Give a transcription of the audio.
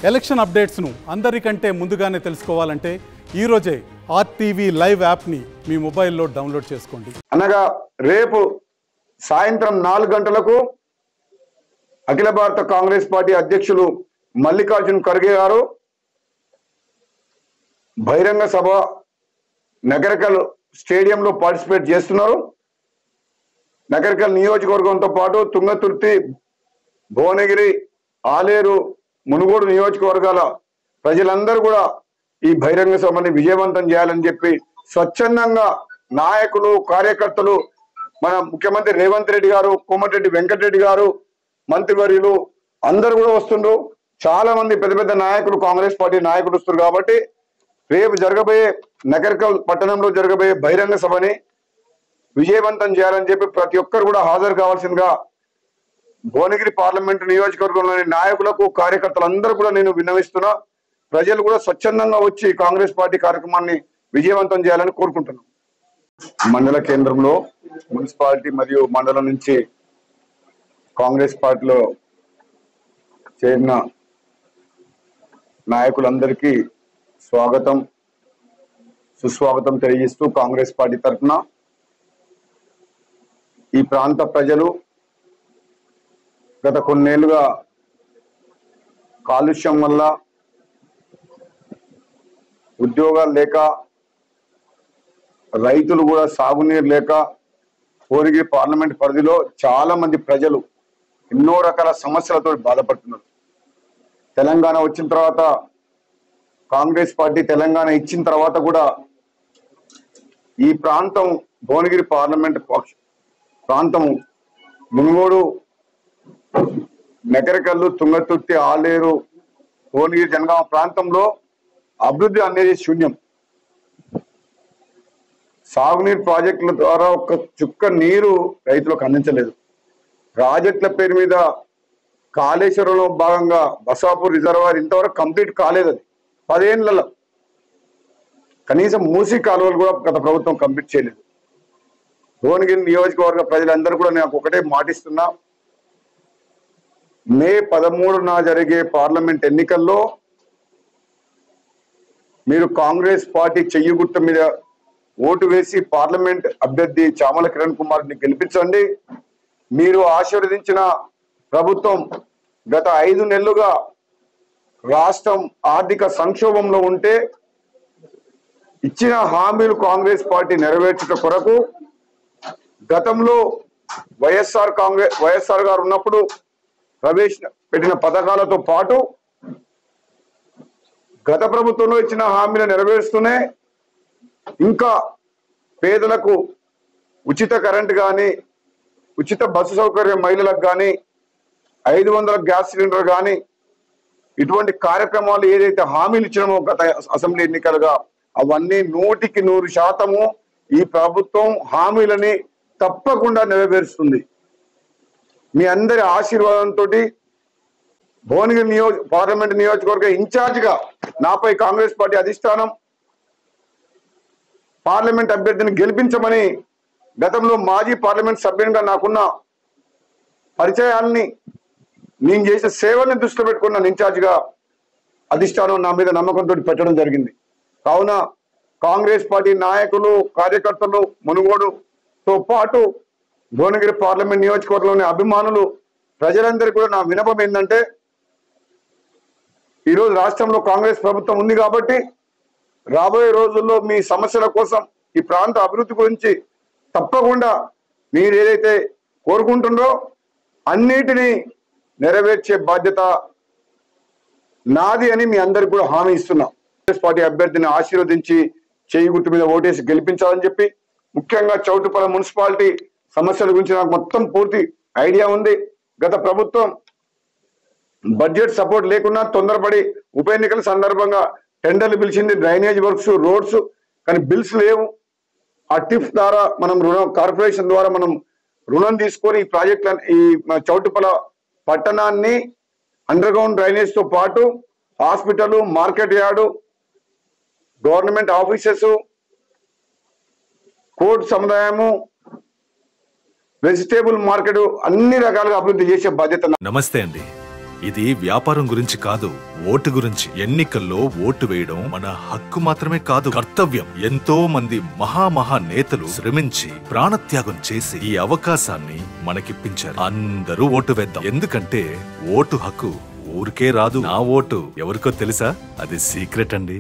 Election అప్డేట్స్ను అందరికంటే ముందుగానే తెలుసుకోవాలంటే ఈరోజే ఆర్టీవీ లైవ్ యాప్ని మీ మొబైల్లో డౌన్లోడ్ చేసుకోండి. అనగా రేపు సాయంత్రం 4 గంటలకు అఖిల భారత కాంగ్రెస్ పార్టీ అధ్యక్షులు మల్లికార్జున్ ఖర్గే గారు బహిరంగ సభ నగరకల్ స్టేడియంలో పార్టిసిపేట్ చేస్తున్నారు. నగరకల్ నియోజకవర్గంతో పాటు తుంగతుర్తి, భువనగిరి, ఆలేరు, మునుగోడు నియోజకవర్గాల ప్రజలందరూ కూడా ఈ బహిరంగ సభని విజయవంతం చేయాలని చెప్పి స్వచ్ఛందంగా నాయకులు, కార్యకర్తలు, మన ముఖ్యమంత్రి రేవంత్ రెడ్డి గారు, కోమటిరెడ్డి వెంకటరెడ్డి గారు, మంత్రివర్యులు అందరూ కూడా వస్తుండ్రు. చాలా మంది పెద్ద పెద్ద నాయకులు, కాంగ్రెస్ పార్టీ నాయకులు వస్తున్నారు. కాబట్టి రేపు జరగబోయే నగరకల్ పట్టణంలో జరగబోయే బహిరంగ సభని విజయవంతం చేయాలని చెప్పి ప్రతి ఒక్కరు కూడా హాజరు కావాల్సిందిగా భువనగిరి పార్లమెంటు నియోజకవర్గంలోని నాయకులకు, కార్యకర్తలందరూ కూడా నేను విన్నవిస్తున్నా. ప్రజలు కూడా స్వచ్ఛందంగా వచ్చి కాంగ్రెస్ పార్టీ కార్యక్రమాన్ని విజయవంతం చేయాలని కోరుకుంటున్నాం. మండల కేంద్రంలో మున్సిపాలిటీ మరియు మండలం నుంచి కాంగ్రెస్ పార్టీలో చేరిన నాయకులందరికీ స్వాగతం, సుస్వాగతం తెలియజేస్తూ కాంగ్రెస్ పార్టీ తరఫున ఈ ప్రాంత ప్రజలు గత కొన్నేళ్లుగా కాలుష్యం వల్ల, ఉద్యోగాలు లేక, రైతులు కూడా సాగునీరు లేక భువనగిరి పార్లమెంట్ పరిధిలో చాలా మంది ప్రజలు ఎన్నో రకాల సమస్యలతో బాధపడుతున్నారు. తెలంగాణ వచ్చిన తర్వాత, కాంగ్రెస్ పార్టీ తెలంగాణ ఇచ్చిన తర్వాత కూడా ఈ ప్రాంతం భువనగిరి పార్లమెంట్ ప్రాంతం మునుగోడు, నగరకల్లు, తుంగతుర్తి, ఆలేరు, భువనగిరి, జనగామ ప్రాంతంలో అభివృద్ధి అనేది శూన్యం. సాగునీరు ప్రాజెక్టుల ద్వారా ఒక్క చుక్క నీరు రైతులకు అందించలేదు. ప్రాజెక్టుల పేరు మీద కాళేశ్వరంలో భాగంగా బసాపూర్ రిజర్వాయర్ ఇంతవరకు కంప్లీట్ కాలేదు. అది 10 ఏళ్లలో కనీసం మూసీ కాలువలు కూడా గత ప్రభుత్వం కంప్లీట్ చేయలేదు. భువనగిరి నియోజకవర్గ ప్రజలందరూ కూడా నేను ఒకటే మాటిస్తున్నా, మే 13న జరిగే పార్లమెంట్ ఎన్నికల్లో మీరు కాంగ్రెస్ పార్టీ చెయ్యి గుర్తు మీద ఓటు వేసి పార్లమెంట్ అభ్యర్థి చామల కిరణ్ కుమార్ ని గెలిపించండి. మీరు ఆశీర్వదించిన ప్రభుత్వం గత 5 నెలలుగా రాష్ట్రం ఆర్థిక సంక్షోభంలో ఉంటే ఇచ్చిన హామీలు కాంగ్రెస్ పార్టీ నెరవేర్చుట కొరకు గతంలో వైఎస్ఆర్ గారు ఉన్నప్పుడు ప్రవేశపెట్టిన పథకాలతో పాటు గత ప్రభుత్వంలో ఇచ్చిన హామీలు నెరవేరుస్తూనే ఇంకా పేదలకు ఉచిత కరెంట్ కానీ, ఉచిత బస్సు సౌకర్యం మహిళలకు కానీ, 500 గ్యాస్ సిలిండర్ కానీ, ఇటువంటి కార్యక్రమాలు ఏదైతే హామీలు ఇచ్చినామో గత అసెంబ్లీ ఎన్నికలుగా అవన్నీ 100% ఈ ప్రభుత్వం హామీలని తప్పకుండా నెరవేరుస్తుంది. మీ అందరి ఆశీర్వాదంతో భువనగిరి పార్లమెంట్ నియోజకవర్గ ఇన్ఛార్జిగా నాపై కాంగ్రెస్ పార్టీ అధిష్టానం పార్లమెంట్ అభ్యర్థిని గెలిపించమని గతంలో మాజీ పార్లమెంట్ సభ్యునిగా నాకున్న పరిచయాల్ని, నేను చేసే సేవల్ని దృష్టిలో పెట్టుకున్న ఇన్ఛార్జిగా అధిష్టానం నా మీద నమ్మకంతో పెట్టడం జరిగింది. కావున కాంగ్రెస్ పార్టీ నాయకులు, కార్యకర్తలు, మునుగోడుతో పాటు భువనగిరి పార్లమెంట్ నియోజకవర్గంలోని అభిమానులు, ప్రజలందరికీ కూడా నా విన్నపం ఏంటంటే, ఈరోజు రాష్ట్రంలో కాంగ్రెస్ ప్రభుత్వం ఉంది కాబట్టి రాబోయే రోజుల్లో మీ సమస్యల కోసం, ఈ ప్రాంత అభివృద్ధి గురించి తప్పకుండా మీరు ఏదైతే కోరుకుంటుందో అన్నిటినీ నెరవేర్చే బాధ్యత నాది అని మీ అందరికి కూడా హామీ ఇస్తున్నాం. కాంగ్రెస్ పార్టీ అభ్యర్థిని ఆశీర్వదించి చేయి గుర్తు మీద ఓటేసి గెలిపించాలని చెప్పి, ముఖ్యంగా చౌటుప్పల మున్సిపాలిటీ సమస్యల గురించి నాకు మొత్తం పూర్తి ఐడియా ఉంది. గత ప్రభుత్వం బడ్జెట్ సపోర్ట్ లేకున్నా తొందరపడి ఉప ఎన్నికల సందర్భంగా టెండర్లు పిలిచింది, డ్రైనేజ్ వర్క్స్, రోడ్స్, కానీ బిల్స్ లేవు. ఆ టిఫ్ ద్వారా మనం కార్పొరేషన్ ద్వారా మనం రుణం తీసుకొని ఈ ప్రాజెక్ట్, ఈ చౌటుప్పల పట్టణాన్ని అండర్ గ్రౌండ్ డ్రైనేజ్ తో పాటు hospital, market yard, government offices, court సముదాయము, వెజిటేబుల్ మార్కెట్ అన్ని రకాలుగా అభివృద్ధి చేసే బాధ్యత. నమస్తే అండి. ఇది వ్యాపారం గురించి కాదు, ఓటు గురించి. ఎన్నికల్లో ఓటు వేయడం మన హక్కు మాత్రమే కాదు, కర్తవ్యం. ఎంతో మంది మహా నేతలు శ్రమించి ప్రాణత్యాగం చేసి ఈ అవకాశాన్ని మనకిప్పించారు. అందరూ ఓటు వేద్దాం. ఎందుకంటే ఓటు హక్కు ఊరికే రాదు. నా ఓటు ఎవరికో తెలుసా? అది సీక్రెట్ అండి.